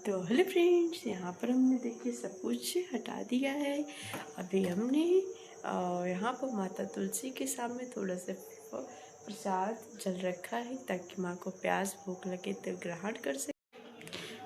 तो hello friends, यहाँ पर हमने देखिए सब कुछ हटा दिया है। अभी हमने यहाँ पर माता तुलसी के सामने थोड़ा सा प्रसाद जल रखा है ताकि माँ को प्यास भूख लगे तो ग्रहण कर सके।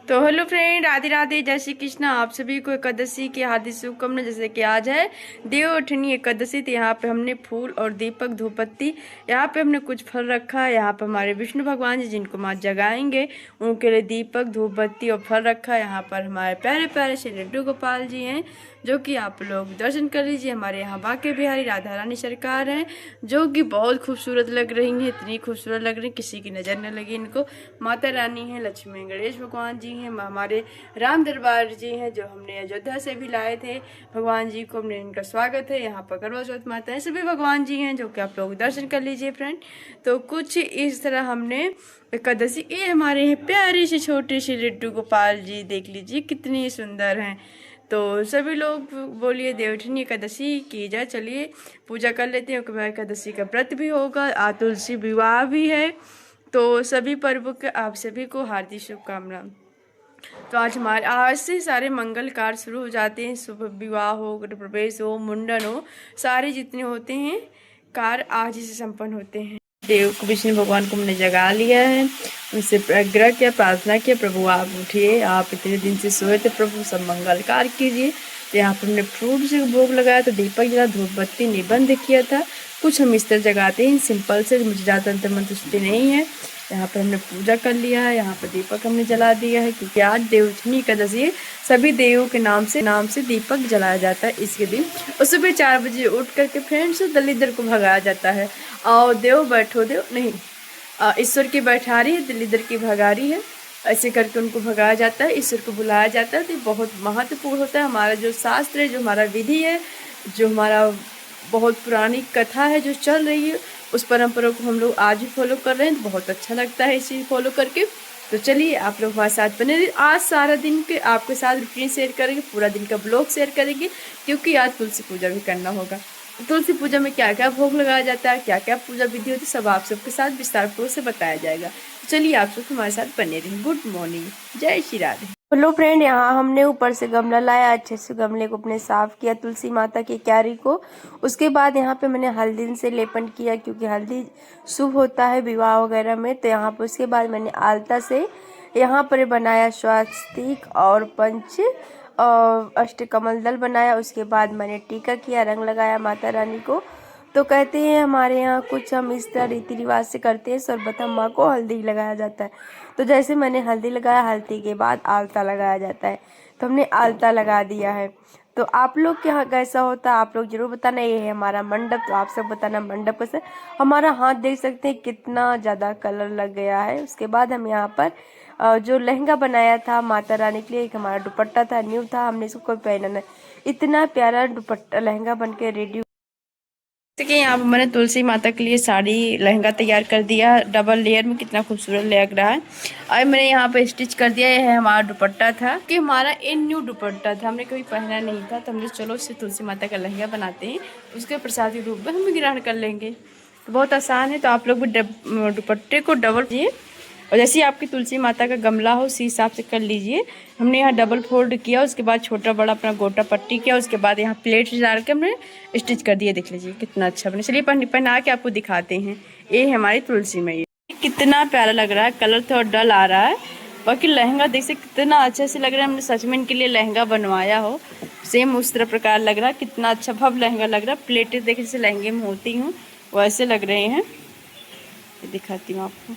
तो हेलो फ्रेंड, राधे राधे, जय श्री कृष्ण। आप सभी को एकादशी की हार्दिक शुभकामनाएं। जैसे कि आज है देवउठनी एकादशी, तो यहाँ पे हमने फूल और दीपक धूपबत्ती, यहाँ पे हमने कुछ फल रखा है। यहाँ पे हमारे विष्णु भगवान जी जिनको माँ जगाएंगे उनके लिए दीपक धूपबत्ती और फल रखा है। यहाँ पर हमारे प्यारे प्यारे श्री लड्डू गोपाल जी हैं जो कि आप लोग दर्शन कर लीजिए। हमारे यहाँ बांके बिहारी राधा रानी सरकार हैं जो कि बहुत खूबसूरत लग रही हैं, इतनी खूबसूरत लग रही हैं किसी की नज़र न लगी इनको। माता रानी हैं, लक्ष्मी गणेश भगवान जी हैं, हमारे राम दरबार जी हैं जो हमने अयोध्या से भी लाए थे भगवान जी को। हमने इनका स्वागत है। यहाँ पर करवा चौथ माता है, सभी भगवान जी हैं जो कि आप लोग दर्शन कर लीजिए फ्रेंड। तो कुछ इस तरह हमने एकादशी, ये हमारे हैं प्यारे से छोटे से लड्डू गोपाल जी, देख लीजिए कितने सुंदर हैं। तो सभी लोग बोलिए देवउठनी एकादशी की जाए। चलिए पूजा कर लेते हैं, क्योंकि एकादशी का व्रत भी होगा, तुलसी विवाह भी है। तो सभी पर्व के आप सभी को हार्दिक शुभकामनाएं। तो आज से सारे मंगल कार्य शुरू हो जाते हैं। शुभ विवाह हो, गृह प्रवेश हो, मुंडन हो, सारे जितने होते हैं कार्य आज ही से संपन्न होते हैं। देव को, विष्णु भगवान को हमने जगा लिया है, उनसे आग्रह किया, प्रार्थना किया, प्रभु आप उठिए, आप इतने दिन से सोए थे, प्रभु सब मंगल कार्य कीजिए। तो यहाँ पर हमने फ्रूट से भोग लगाया, तो दीपक जला, धूपबत्ती निबंध किया था। कुछ हम इस तरह जगाते हैं सिंपल से, मुझे ज़्यादा तंत्र मंत्र नहीं है। यहाँ पर हमने पूजा कर लिया है, यहाँ पर दीपक हमने जला दिया है क्योंकि आज देवउठनी एकादशी है। सभी देवों के नाम से दीपक जलाया जाता है इसके दिन। और सुबह 4 बजे उठ करके फ्रेंड्स दलिद्र को भगाया जाता है। और देव बैठो, देव नहीं, ईश्वर की बैठारी है, दलिद्र की भगारी है, ऐसे करके उनको भगाया जाता है, ईश्वर को बुलाया जाता है। तो बहुत महत्वपूर्ण होता है। हमारा जो शास्त्र है, जो हमारा विधि है, जो हमारा बहुत पुरानी कथा है जो चल रही है, उस परंपरा को हम लोग आज भी फॉलो कर रहे हैं। तो बहुत अच्छा लगता है इसी फॉलो करके। तो चलिए आप लोग हमारे साथ बने रहिए। आज सारा दिन के आपके साथ रूटीन शेयर करेंगे, पूरा दिन का ब्लॉग शेयर करेंगे, क्योंकि आज तुलसी पूजा भी करना होगा। तो तुलसी पूजा में क्या क्या भोग लगाया जाता है, क्या क्या पूजा विधि होती है, सब आप सबके साथ विस्तार पूर्वक से बताया जाएगा। तो चलिए आप सब हमारे साथ बने रहिए। गुड मॉर्निंग, जय श्री राधे। हेलो फ्रेंड, यहाँ हमने ऊपर से गमला लाया, अच्छे से गमले को अपने साफ किया, तुलसी माता की क्यारी को। उसके बाद यहाँ पे मैंने हल्दी से लेपन किया क्योंकि हल्दी शुभ होता है विवाह वगैरह में। तो यहाँ पर उसके बाद मैंने आलता से यहाँ पर बनाया स्वास्तिक और पंच अष्टकमल दल बनाया। उसके बाद मैंने टीका किया, रंग लगाया माता रानी को। तो कहते हैं हमारे यहाँ कुछ हम इस तरह रीति रिवाज से करते हैं, सर्वप्रथम माँ को हल्दी लगाया जाता है। तो जैसे मैंने हल्दी लगाया, हल्दी के बाद आलता लगाया जाता है। तो हमने आलता लगा दिया है। तो आप लोग के यहाँ कैसा होता है आप लोग जरूर बताना। ये है हमारा मंडप, तो आप सब बताना मंडप कैसे। हमारा हाथ देख सकते हैं कितना ज़्यादा कलर लग गया है। उसके बाद हम यहाँ पर जो लहंगा बनाया था माता रानी के लिए, एक हमारा दुपट्टा था, न्यू था, हमने इसको कोई पहना नहीं। इतना प्यारा दुपट्टा लहंगा बन के रेडी। देखिए यहाँ पर मैंने तुलसी माता के लिए साड़ी लहंगा तैयार कर दिया, डबल लेयर में, कितना खूबसूरत लग रहा है। और मैंने यहाँ पे स्टिच कर दिया। यह है हमारा दुपट्टा था कि हमारा ये न्यू दुपट्टा था, हमने कभी पहना नहीं था। तो हमने चलो इससे तुलसी माता का लहंगा बनाते हैं, उसके प्रसाद के रूप में हम ग्रहण कर लेंगे। तो बहुत आसान है। तो आप लोग भी दुपट्टे को डबल कीजिए, और जैसे ही आपकी तुलसी माता का गमला हो उसी हिसाब से कर लीजिए। हमने यहाँ डबल फोल्ड किया, उसके बाद छोटा बड़ा अपना गोटा पट्टी किया, उसके बाद यहाँ प्लेट डाल के हमने स्टिच कर दिया। देख लीजिए कितना अच्छा बने। चलिए पहना के आपको दिखाते हैं। ये है हमारी तुलसी मैया, कितना प्यारा लग रहा है। कलर थोड़ा डल आ रहा है, बाकी लहंगा देख से कितना अच्छे से लग रहा है। हमने सच में इनके लिए लहंगा बनवाया हो, सेम उस तरह प्रकार लग रहा है। कितना अच्छा भव्य लहंगा लग रहा है। प्लेटें देख जैसे लहंगे में होती हूँ वैसे लग रहे हैं। दिखाती हूँ आपको,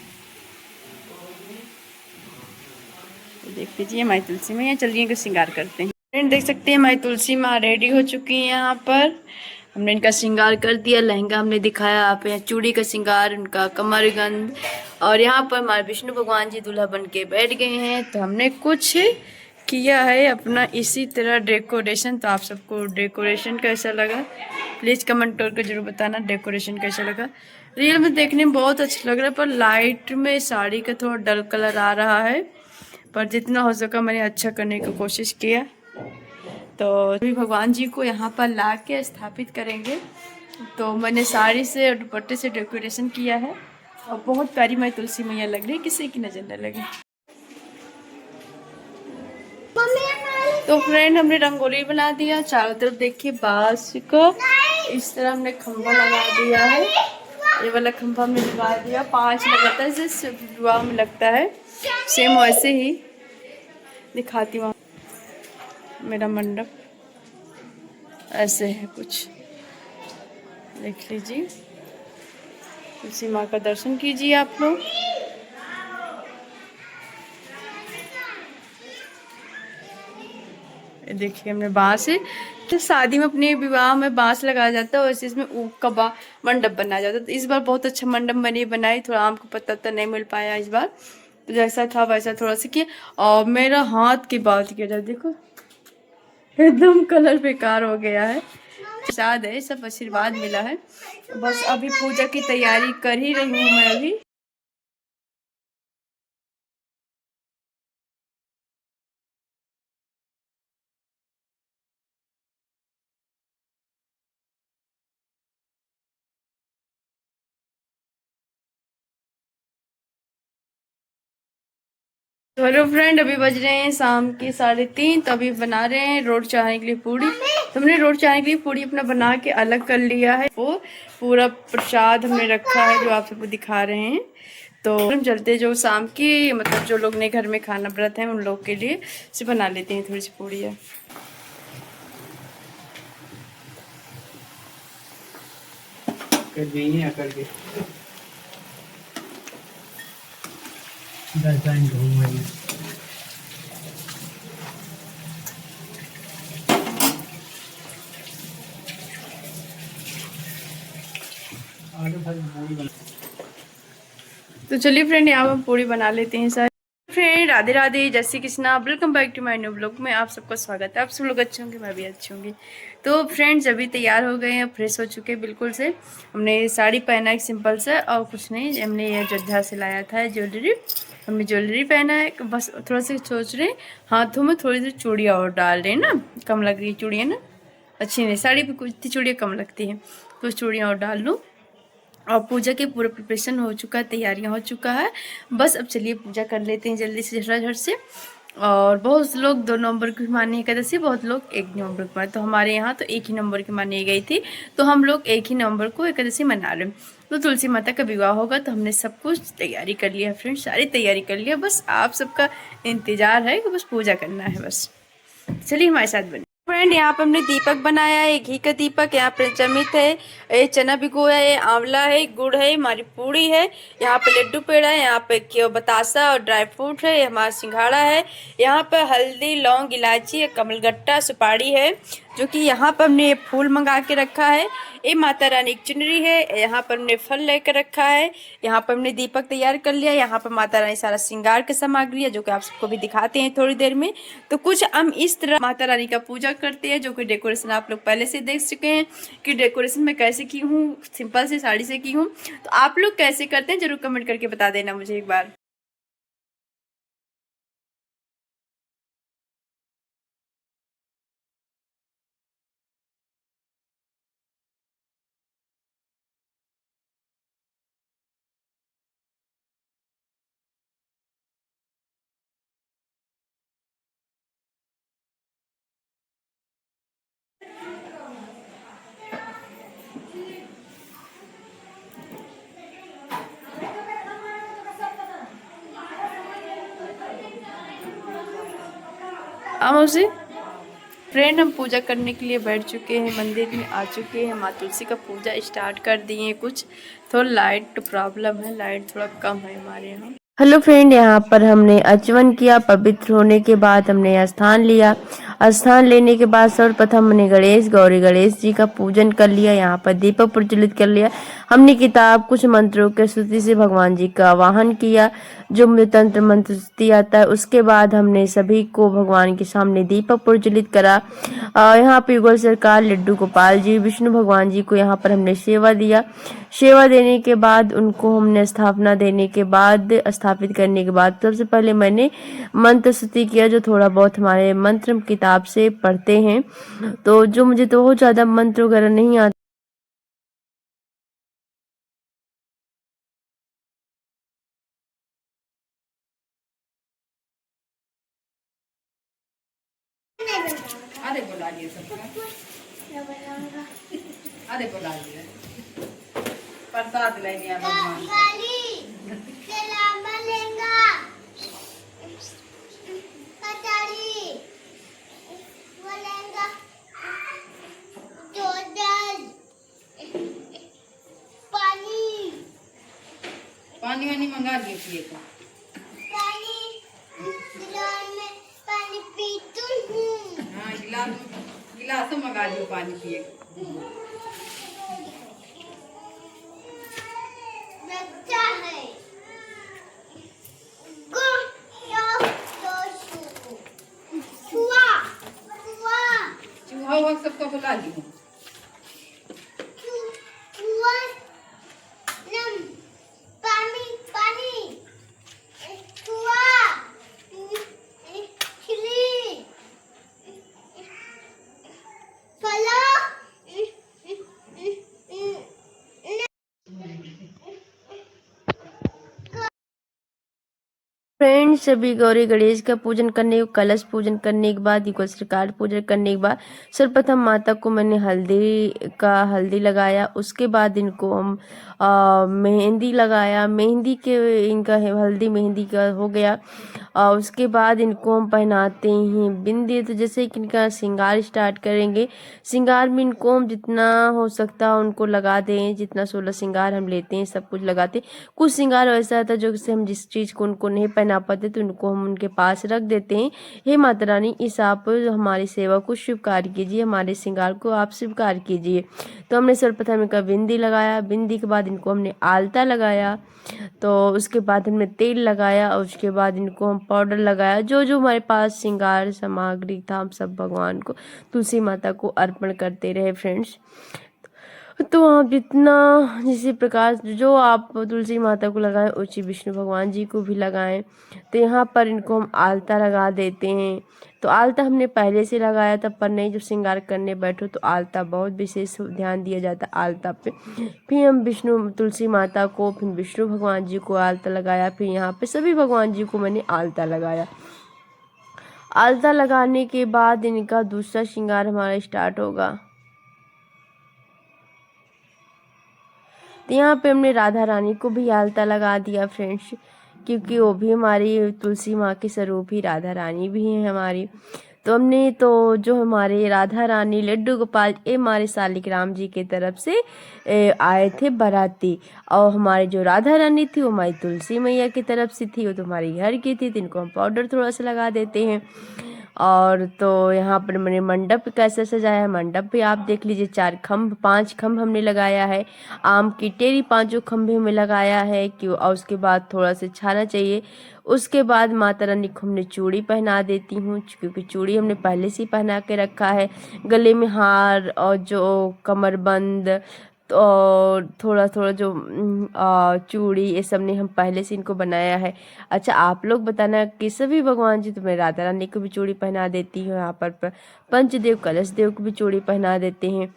देख लीजिए हमारी तुलसी मैया। चलिए इनका श्रृंगार करते हैं। फ्रेंड देख सकते हैं हमारी तुलसी माँ रेडी हो चुकी है। यहाँ पर हमने इनका श्रृंगार कर दिया, लहंगा हमने दिखाया, आप यहाँ चूड़ी का श्रृंगार, उनका कमरगंध, और यहाँ पर हमारे विष्णु भगवान जी दूल्हा बन के बैठ गए हैं। तो हमने कुछ किया है अपना इसी तरह डेकोरेशन। तो आप सबको डेकोरेशन कैसा लगा प्लीज़ कमेंट करके जरूर बताना, डेकोरेशन कैसा लगा। रियल में देखने में बहुत अच्छा लग रहा है, पर लाइट में साड़ी का थोड़ा डल कलर आ रहा है, पर जितना हो सका मैंने अच्छा करने की कोशिश किया। तो अभी भगवान जी को यहाँ पर ला के स्थापित करेंगे। तो मैंने साड़ी से और दुपट्टे से डेकोरेशन किया है, और बहुत प्यारी मेरी तुलसी मैया लग रही है, किसी की नज़र न लगे। तो फ्रेंड हमने रंगोली बना दिया, चारों तरफ देखिए बांस को इस तरह हमने खंभा लगा दिया है। ये वाला खंभा हमने लगा दिया, 5 लगाता है जैसे विवाह में लगता है, सेम वैसे ही दिखाती हूँ। मेरा मंडप ऐसे है कुछ, देख लीजिए। तुलसी माँ का दर्शन कीजिए आप लोग। देखिए हमने बांस है, तो शादी में अपने विवाह में बांस लगाया जाता है, वैसे इसमें ऊख का मंडप बनाया जाता है। तो इस बार बहुत अच्छा मंडप बनाई, थोड़ा हमको पता नहीं मिल पाया इस बार, तो जैसा था वैसा थोड़ा सा किया। और मेरा हाथ की बात किया जाए, देखो एकदम कलर बेकार हो गया है। प्रसाद है, सब आशीर्वाद मिला है। बस अभी पूजा की तैयारी कर ही रही हूँ मैं अभी। तो हेलो फ्रेंड, अभी बज रहे हैं शाम के 3:30। तो अभी बना रहे हैं रोड चढ़ाने के लिए पूड़ी। तो हमने रोड चढ़ाने के लिए पूड़ी अपना बना के अलग कर लिया है। वो पूरा प्रसाद हमने रखा है जो आप सबको दिखा रहे हैं। तो हम चलते जो शाम की, मतलब जो लोग ने घर में खाना व्रत है उन लोग के लिए से बना लेते हैं थोड़ी सी पूड़ी है। तो चलिए फ्रेंड, यहाँ हम पूड़ी बना लेते हैं सर। फ्रेंड राधे राधे, जय Shri Krishna, welcome back to my new blog में आप सबका स्वागत है। आप सब लोग अच्छे होंगे, मैं भी अच्छी होंगी। तो फ्रेंड्स अभी तैयार हो गए हैं, फ्रेश हो चुके हैं बिल्कुल से। हमने साड़ी पहना है सिंपल से, और कुछ नहीं। हमने ये अयोध्या से लाया था ज्वेलरी, हमने ज्वेलरी पहना है। बस थोड़ा सा सोच रहे हाथों में थोड़ी सी चूड़ियाँ और डाल रहे हैं ना, कम लग रही है चूड़ियाँ ना, अच्छी नहीं, साड़ी पर कुछ इतनी चूड़ियाँ कम लगती हैं, तो चूड़ियाँ और डाल लूँ। और पूजा के पूरा प्रिपरेशन हो चुका है, तैयारियां हो चुका है। बस अब चलिए पूजा कर लेते हैं जल्दी से, झट से। और बहुत लोग 2 नवंबर की मानी एकादशी, बहुत लोग 1 नवंबर को माने। तो हमारे यहाँ तो 1 ही नवंबर की मानी गई थी, तो हम लोग 1 ही नवंबर को एकादशी मना रहे हैं। तो तुलसी माता का विवाह होगा, तो हमने सब कुछ तैयारी कर लिया है फ्रेंड्स, सारी तैयारी कर लिया। बस आप सबका इंतज़ार है कि बस पूजा करना है बस। चलिए हमारे साथ बने। फ्रेंड यहाँ पे हमने दीपक बनाया है, घी का दीपक। यहाँ पे चमित है, ये चना भिगोया है, आंवला है, गुड़ है, हमारी पूड़ी है, यहाँ पे लड्डू पेड़ा है, यहाँ पे क्यों बतासा और ड्राई फ्रूट है, हमारा सिंघाड़ा है, यहाँ पे हल्दी लौंग इलायची कमलगट्टा सुपारी है, जो कि यहाँ पर हमने फूल मंगा के रखा है। ये माता रानी की चुनरी है, यहाँ पर हमने फल लेकर रखा है, यहाँ पर हमने दीपक तैयार कर लिया। यहाँ पर माता रानी सारा श्रृंगार की सामग्री है, जो कि आप सबको भी दिखाते हैं थोड़ी देर में। तो कुछ हम इस तरह माता रानी का पूजा करते हैं, जो कि डेकोरेशन आप लोग पहले से देख चुके हैं कि डेकोरेशन मैं कैसे की हूँ, सिंपल से साड़ी से की हूँ। तो आप लोग कैसे करते हैं जरूर कमेंट करके बता देना मुझे एक बार। उसे फ्रेंड हम पूजा करने के लिए बैठ चुके हैं, मंदिर में आ चुके हैं, माँ तुलसी का पूजा स्टार्ट कर दिए हैं। कुछ थोड़ा लाइट प्रॉब्लम है, लाइट थोड़ा कम है हमारे यहाँ। हेलो फ्रेंड, यहाँ पर हमने आचमन किया, पवित्र होने के बाद हमने स्थान लिया। स्थान लेने के बाद सर्वप्रथम हमने गणेश जी का पूजन कर लिया, यहाँ पर दीपक प्रज्वलित कर लिया। हमने किताब कुछ मंत्रों के स्तुति से भगवान जी का आवाहन किया, जो मुझे तंत्र मंत्र स्तुति आता है। उसके बाद हमने सभी को भगवान के सामने दीपक प्रज्वलित करा। यहाँ पे युगल सरकार, लड्डू गोपाल जी, विष्णु भगवान जी को यहाँ पर हमने सेवा दिया। सेवा देने के बाद उनको हमने स्थापना देने के बाद, स्थापित करने के बाद सबसे पहले मैंने मंत्र स्तुति किया, जो थोड़ा बहुत हमारे मंत्र किताब से पढ़ते हैं। तो जो मुझे तो बहुत ज़्यादा मंत्र वगैरह नहीं आता। लिए सबका। अरे बुला लिया प्रसाद ले लिया भगवान। पानी वानी मंगा लिए पिए का। हाँ गिलास मंगा लियो पानी पिए का। चूहा हुआ सबको बुला लियो। फ्रेंड्स, सभी गौरी गणेश का पूजन करने के कलश पूजन करने के बाद युगल पूजन करने के बाद सर्वप्रथम माता को मैंने हल्दी लगाया। उसके बाद इनको हम मेहंदी लगाया। मेहंदी के इनका हल्दी मेहंदी का हो गया। उसके बाद इनको हम पहनाते हैं बिंदी। तो जैसे कि इनका श्रृंगार स्टार्ट करेंगे। श्रृंगार में इनको हम जितना हो सकता है उनको लगा दें। जितना 16 श्रृंगार हम लेते हैं सब कुछ लगाते हैं। कुछ श्रृंगार ऐसा था जो से हम जिस चीज़ को उनको नहीं पहना पाते तो उनको हम उनके पास रख देते हैं। हे माता रानी, इस आप हमारी सेवा को स्वीकार कीजिए, हमारे श्रृंगार को आप स्वीकार कीजिए। तो हमने सर्वप्रथम इनका बिंदी लगाया। बिंदी के बाद इनको हमने आलता लगाया। तो उसके बाद हमने तेल लगाया और उसके बाद इनको हम पाउडर लगाया। जो जो हमारे पास श्रृंगार सामग्री था हम सब भगवान को, तुलसी माता को अर्पण करते रहे फ्रेंड्स। तो आप जितना जिस प्रकार जो आप तुलसी माता को लगाएं उसी विष्णु भगवान जी को भी लगाएं। तो यहाँ पर इनको हम आलता लगा देते हैं। तो आलता हमने पहले से लगाया था, पर नहीं जब श्रृंगार करने बैठो तो आलता बहुत विशेष ध्यान दिया जाता है आलता पे। फिर हम तुलसी माता को, फिर विष्णु भगवान जी को आलता लगाया। फिर यहाँ पे सभी भगवान जी को मैंने आलता लगाया। आलता लगाने के बाद इनका दूसरा श्रृंगार हमारा स्टार्ट होगा। तो यहाँ पे हमने राधा रानी को भी आलता लगा दिया फ्रेंड्स, क्योंकि वो भी हमारी तुलसी माँ के स्वरूप ही राधा रानी भी हैं हमारी। तो हमने तो जो हमारे राधा रानी लड्डू गोपाल ये हमारे सालिग्राम जी की तरफ से आए थे बाराती। और हमारी जो राधा रानी थी वो हमारी तुलसी मैया की तरफ से थी। वो तो हमारी घर की थी। तो इनको हम पाउडर थोड़ा सा लगा देते हैं। और तो यहाँ पर मैंने मंडप कैसे सजाया है, मंडप भी आप देख लीजिए। 5 खम्भ हमने लगाया है। आम की टेरी 5 खम्भे में लगाया है कि और उसके बाद थोड़ा सा छाना चाहिए। उसके बाद माता रानी को हमने चूड़ी पहना देती हूँ, क्योंकि चूड़ी हमने पहले से ही पहना के रखा है। गले में हार और जो कमरबंद तो और थोड़ा थोड़ा जो चूड़ी ये सब ने हम पहले से इनको बनाया है। अच्छा, आप लोग बताना कि सभी भगवान जी, तो मैं राधा रानी को भी चूड़ी पहना देती हूँ। यहाँ पर पंचदेव कलश देव को भी चूड़ी पहना देते हैं।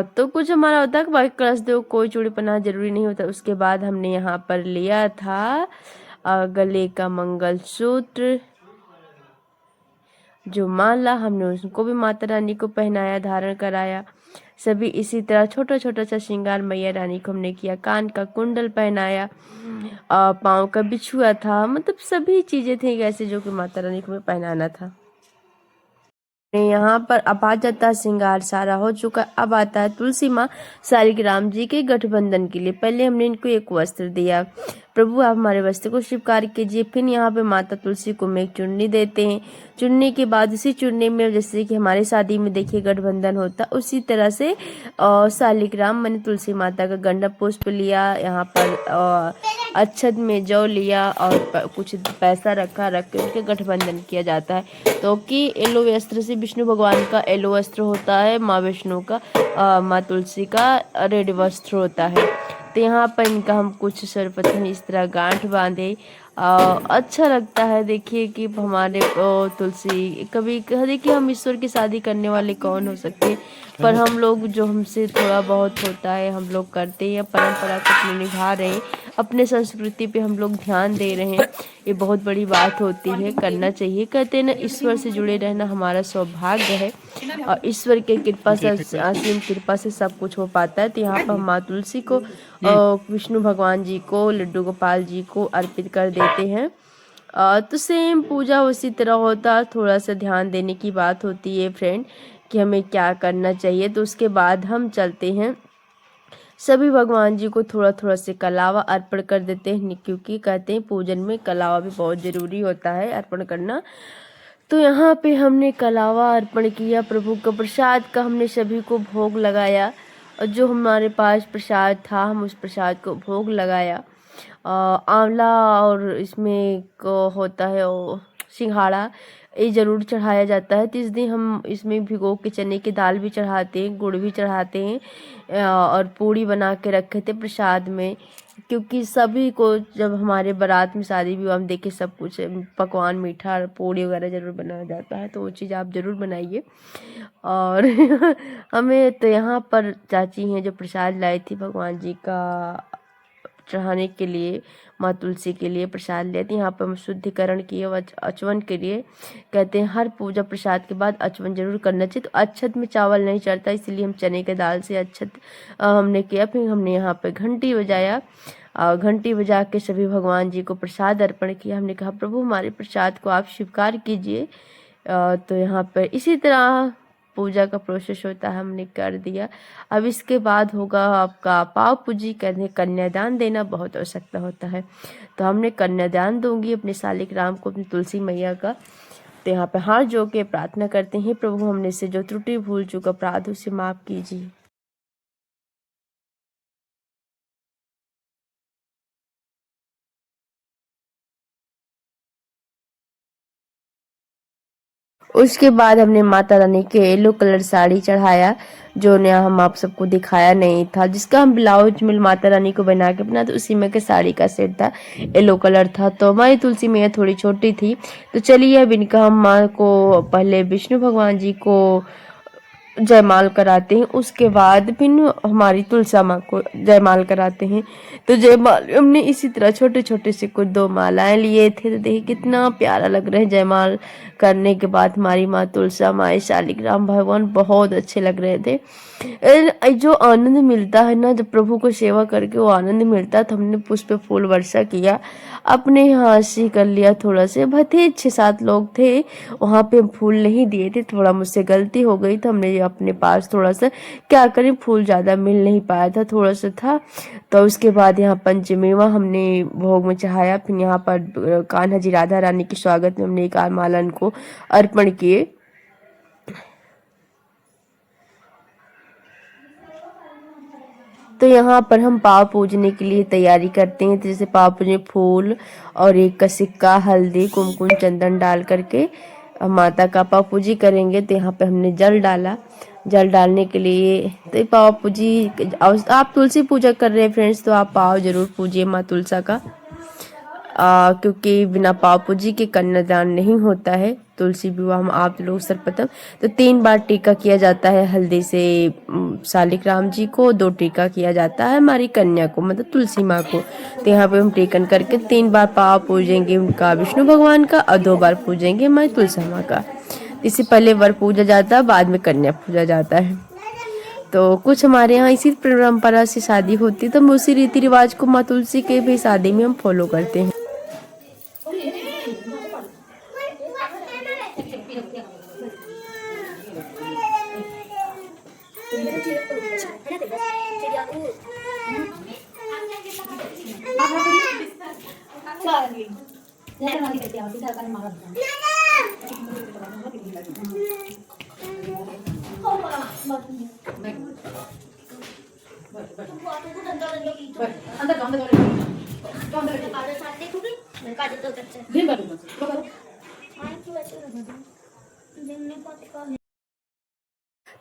तो कुछ हमारा होता है कि भाई कलश देव कोई चूड़ी पहना जरूरी नहीं होता। उसके बाद हमने यहाँ पर लिया था गले का मंगलसूत्र, जो माला हमने उसको भी माता रानी को पहनाया, धारण कराया। सभी इसी तरह छोटा छोटा सा श्रृंगार मैया रानी को हमने किया। कान का कुंडल पहनाया, पाँव का बिछुआ था, मतलब सभी चीजें थी ऐसे जो कि माता रानी को हमें पहनाना था। यहाँ पर अब आ जाता है श्रृंगार सारा हो चुका। अब आता है तुलसी माँ सालिग्राम जी के गठबंधन के लिए। पहले हमने इनको एक वस्त्र दिया, प्रभु आप हमारे वस्त्र को स्वीकार कीजिए। फिर यहाँ पे माता तुलसी को में एक चुन्नी देते हैं। चुन्नी के बाद उसी चुन्नी में जैसे कि हमारे शादी में देखिए गठबंधन होता, उसी तरह से सालिग्राम मैंने तुलसी माता का गंधा पुष्प लिया। यहाँ पर अक्षत में जौ लिया और कुछ पैसा रख के उनके गठबंधन किया जाता है। तो कि येलो वस्त्र से विष्णु भगवान का येलो वस्त्र होता है, माँ विष्णु का माँ तुलसी का रेड वस्त्र होता है। तो यहाँ पर इनका हम कुछ सर्वप्रथम इस तरह गांठ बांधे। अच्छा लगता है देखिए कि हमारे तुलसी कभी देखिए हम ईश्वर की शादी करने वाले कौन हो सकते हैं, पर हम लोग जो हमसे थोड़ा बहुत होता है हम लोग करते हैं, परंपरा को अपनी निभा रहे हैं। अपने संस्कृति पे हम लोग ध्यान दे रहे हैं, ये बहुत बड़ी बात होती है, करना चाहिए। कहते हैं ना, ईश्वर से जुड़े रहना हमारा सौभाग्य है और ईश्वर के कृपा से, असीम कृपा से सब कुछ हो पाता है। तो यहाँ पर हम माँ तुलसी को, विष्णु भगवान जी को, लड्डू गोपाल जी को अर्पित कर देते हैं। तो सेम पूजा उसी तरह होता, थोड़ा सा ध्यान देने की बात होती है फ्रेंड कि हमें क्या करना चाहिए। तो उसके बाद हम चलते हैं, सभी भगवान जी को थोड़ा थोड़ा से कलावा अर्पण कर देते हैं, क्योंकि कहते हैं पूजन में कलावा भी बहुत ज़रूरी होता है अर्पण करना। तो यहाँ पे हमने कलावा अर्पण किया, प्रभु का प्रसाद का हमने सभी को भोग लगाया और जो हमारे पास प्रसाद था हम उस प्रसाद को भोग लगाया। आंवला और इसमें को होता है वो सिंघाड़ा, ये ज़रूर चढ़ाया जाता है। तो इस दिन हम इसमें भिगो के चने की दाल भी चढ़ाते हैं, गुड़ भी चढ़ाते हैं और पूड़ी बना के रखे थे प्रसाद में, क्योंकि सभी को जब हमारे बारात में शादी विवाह में देखे सब कुछ पकवान मीठा पूड़ी वगैरह ज़रूर बनाया जाता है, तो वो चीज़ आप ज़रूर बनाइए। और हमें तो यहाँ पर चाची हैं जो प्रसाद लाई थी भगवान जी का चढ़ाने के लिए, माँ तुलसी के लिए प्रसाद लेते हैं। यहाँ पर हम शुद्धिकरण किए अचवन के लिए, कहते हैं हर पूजा प्रसाद के बाद अचवन जरूर करना चाहिए। तो अक्षत में चावल नहीं चढ़ता, इसलिए हम चने के दाल से अक्षत हमने किया। फिर हमने यहाँ पे घंटी बजाया, घंटी बजा के सभी भगवान जी को प्रसाद अर्पण किया। हमने कहा प्रभु हमारे प्रसाद को आप स्वीकार कीजिए। तो यहाँ पर इसी तरह पूजा का प्रोसेस होता है, हमने कर दिया। अब इसके बाद होगा आपका पाव पूजी करने, कन्यादान देना बहुत आवश्यकता होता है। तो हमने कन्यादान दूंगी अपने सालिग्राम को, अपनी तुलसी मैया का। तो यहाँ पे हाथ जोड़ के प्रार्थना करते हैं, प्रभु हमने से जो त्रुटि भूल चूक अपराध उसे माफ कीजिए। उसके बाद हमने माता रानी के येलो कलर साड़ी चढ़ाया, जो ने हम आप सबको दिखाया नहीं था, जिसका हम ब्लाउज मिल माता रानी को बना के बना, तो उसी में के साड़ी का सेट था, येलो कलर था। तो हमारी तुलसी मैया थोड़ी छोटी थी, तो चलिए अब इनका हम माँ को पहले विष्णु भगवान जी को जयमाल कराते हैं, उसके बाद फिर हमारी तुलसा माँ को जयमाल कराते हैं। तो जयमाल हमने इसी तरह छोटे छोटे से कुछ 2 मालाएं लिए थे। तो देखिए कितना प्यारा लग रहा है। जयमाल करने के बाद हमारी माँ तुलसा माँ शालिग्राम भगवान बहुत अच्छे लग रहे थे। जो आनंद मिलता है ना जब प्रभु को सेवा करके, वो आनंद मिलता है। तो हमने पुष्प फूल वर्षा किया, अपने हाथ से कर लिया। थोड़ा से भथे 6-7 लोग थे, वहाँ पे फूल नहीं दिए थे, थोड़ा मुझसे गलती हो गई। तो हमने अपने पास थोड़ा सा क्या करें, फूल ज़्यादा मिल नहीं पाया था, थोड़ा सा था। तो उसके बाद यहाँ पंचमेवा हमने भोग में चढ़ाया। फिर यहाँ पर कान्हा जी राधा रानी के स्वागत में हमने एक मालन को अर्पण किए। तो यहाँ पर हम पाव पूजने के लिए तैयारी करते हैं। जैसे पाव पूजने फूल और एक का सिक्का, हल्दी, कुमकुम, चंदन डाल करके माता का पाव पूजी करेंगे। तो यहाँ पे हमने जल डाला, जल डालने के लिए। तो पाव पूजी, आप तुलसी पूजा कर रहे हैं फ्रेंड्स, तो आप पाव जरूर पूजिए माँ तुलसा का, क्योंकि बिना पाव पूजी के कन्यादान नहीं होता है। तुलसी विवाह हम आप लोग सर्वप्रथम तो 3 बार टीका किया जाता है हल्दी से शालिग्राम जी को, 2 टीका किया जाता है हमारी कन्या को, मतलब तुलसी माँ को। तो यहाँ पे हम टीकन करके 3 बार पाव पूजेंगे उनका विष्णु भगवान का और 2 बार पूजेंगे हमारी तुलसी माँ का। इससे पहले वर पूजा जाता है, बाद में कन्या पूजा जाता है। तो कुछ हमारे यहाँ इसी परंपरा से शादी होती है, तो हम उसी रीति रिवाज को माँ तुलसी के भी शादी में हम फॉलो करते हैं।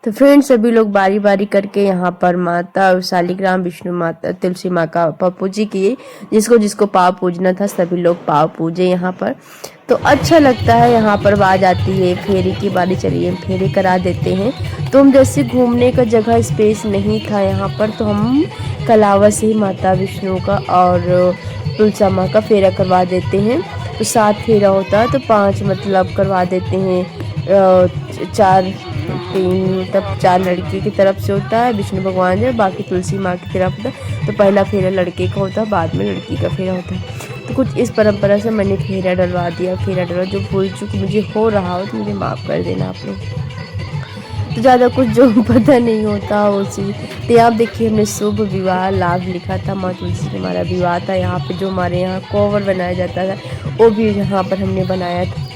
तो फ्रेंड्स सभी लोग बारी बारी करके यहाँ पर माता शालिग्राम विष्णु माता तुलसी माँ का पूजी किए। जिसको जिसको पाव पूजना था सभी लोग पाव पूजे यहाँ पर। तो अच्छा लगता है। यहाँ पर आवाज आती है फेरी की बारी, चलिए फेरी करा देते हैं। तो हम जैसे घूमने का जगह स्पेस नहीं था यहाँ पर, तो हम कलावा से ही माता विष्णु का और तुलसा माँ का फेरा करवा देते हैं। तो 7 फेरा होता है, तो 5 मतलब करवा देते हैं। 4 3 मतलब 4 लड़की की तरफ से होता है विष्णु भगवान से, बाकी तुलसी माँ की तरफ होता है। तो पहला फेरा लड़के का होता है, बाद में लड़की का फेरा होता है। तो कुछ इस परंपरा से मैंने फेरा डलवा दिया। फेरा डलवा, जो भूल चूक मुझे हो रहा हो तो मुझे माफ़ कर देना आप लोग। तो ज़्यादा कुछ जो पता नहीं होता वो चीज़। तो आप देखिए, हमने शुभ विवाह लाभ लिखा था, माँ तुलसी का हमारा विवाह था। यहाँ पे जो हमारे यहाँ कोवर बनाया जाता था, वो भी यहाँ पर हमने बनाया था।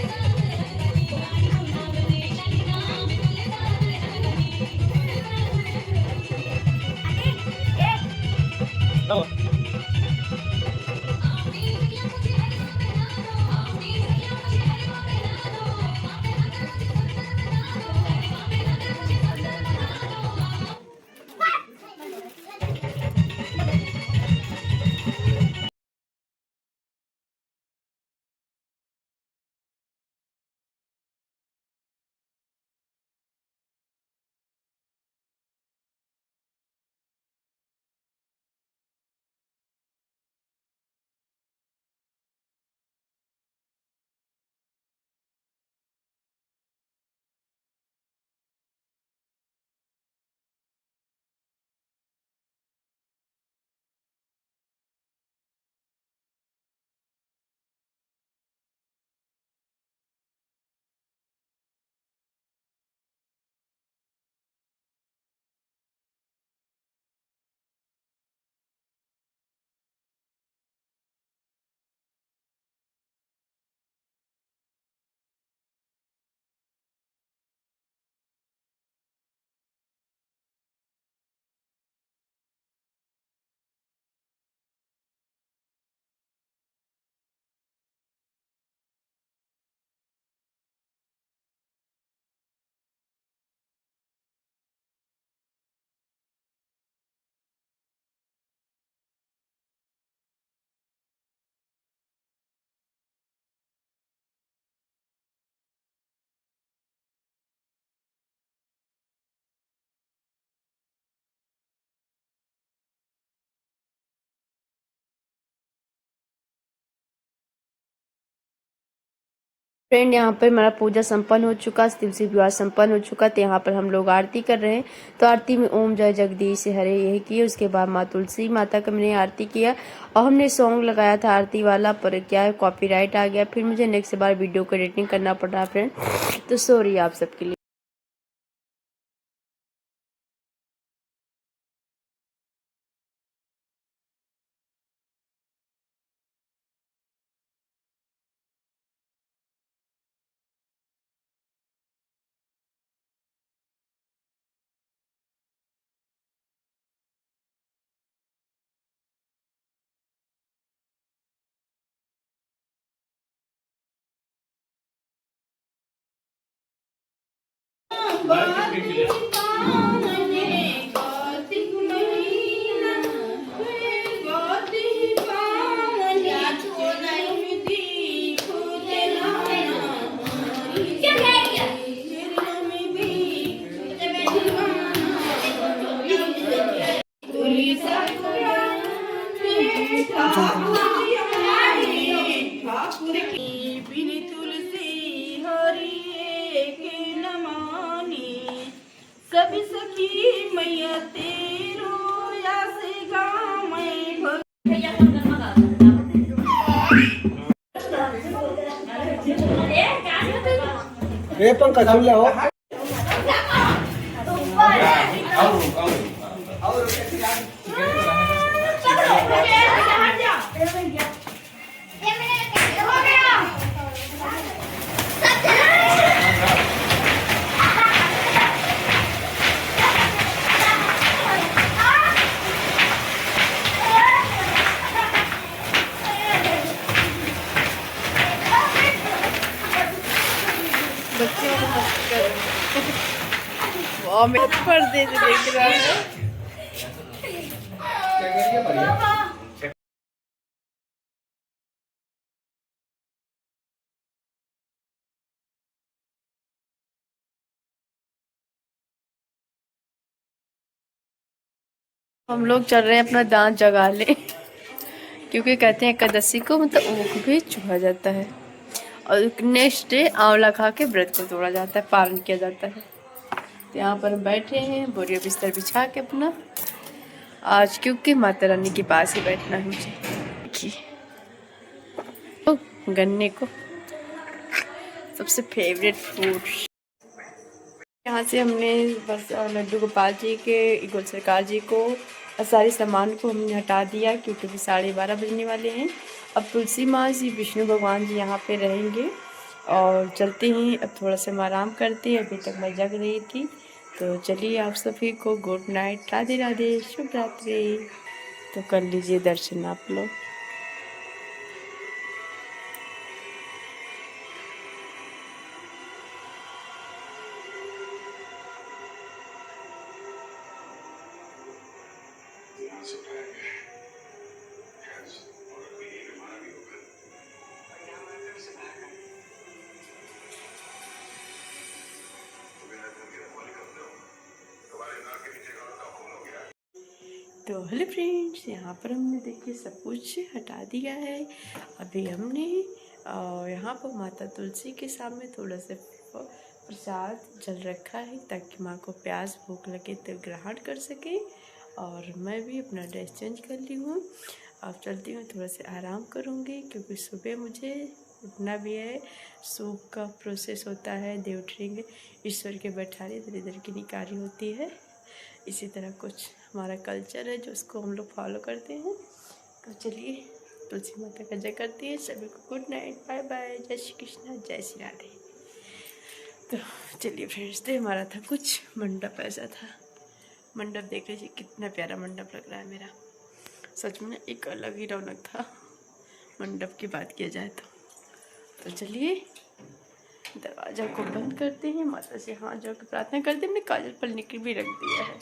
फ्रेंड, यहाँ पर हमारा पूजा संपन्न हो चुका, तुलसी विवाह संपन्न हो चुका। तो यहाँ पर हम लोग आरती कर रहे हैं। तो आरती में ओम जय जगदीश हरे यही किए। उसके बाद माँ तुलसी माता का मैंने आरती किया और हमने सॉन्ग लगाया था आरती वाला, पर क्या है कॉपीराइट आ गया। फिर मुझे नेक्स्ट बार वीडियो को एडिटिंग करना पड़ा फ्रेंड, तो सॉरी आप सबके लिए। सभी सखी मैया तेरो या से गाँव में पंकज सुन लो। बच्चे को मस्ती कर रहे हैं। वाह, मेरे पर्दे से देख रहा है। हम लोग चल रहे हैं अपना दांत जगा ले, क्योंकि कहते हैं एकादशी को मतलब ऊख भी चूहा जाता है और नेक्स्ट डे आंवला खा के व्रत को तोड़ा जाता है, पालन किया जाता है। तो यहाँ पर हम बैठे हैं बोरिया बिस्तर बिछा के अपना, आज क्योंकि माता रानी के पास ही बैठना है मुझे। देखिए तो गन्ने को सबसे फेवरेट फ्रूट। यहाँ से हमने बस लड्डू गोपाल जी के, गोल सरकार जी को और सारे सामान को हमने हटा दिया, क्योंकि अभी 12:30 बजने वाले हैं। अब तुलसी माँ जी, विष्णु भगवान जी यहाँ पे रहेंगे और चलते हैं। अब थोड़ा सा हम आराम करते हैं, अभी तक मैं जग रही थी। तो चलिए आप सभी को गुड नाइट, राधे राधे, शुभ रात्रि। तो कर लीजिए दर्शन आप लोग। तो हेलो फ्रेंड्स, यहाँ पर हमने देखिए सब कुछ हटा दिया है। अभी हमने यहाँ पर माता तुलसी के सामने थोड़ा सा प्रसाद जल रखा है, ताकि माँ को प्यास भूख लगे तो ग्रहण कर सके। और मैं भी अपना ड्रेस चेंज कर ली हूँ, अब चलती हूँ, थोड़ा सा आराम करूँगी, क्योंकि सुबह मुझे उठना भी है। सूप का प्रोसेस होता है, देव उठेंगे, ईश्वर के बैठारी इधर इधर की निकारी होती है। इसी तरह कुछ हमारा कल्चर है जो उसको हम लोग फॉलो करते हैं। तो चलिए तुलसी माता का जय करती है। सभी को गुड नाइट, बाय बाय, जय श्री कृष्णा, जय श्री राधे। तो चलिए फ्रेंड्स, तो हमारा था कुछ मंडप, ऐसा था मंडप। देख लीजिए कितना प्यारा मंडप लग रहा है मेरा, सच में एक अलग ही रौनक था मंडप की बात किया जाए तो चलिए दरवाजा को बंद करते हैं, माता से हाथ जोड़ के प्रार्थना करते हैं। हमने काजल पन्नी की भी रख दिया है।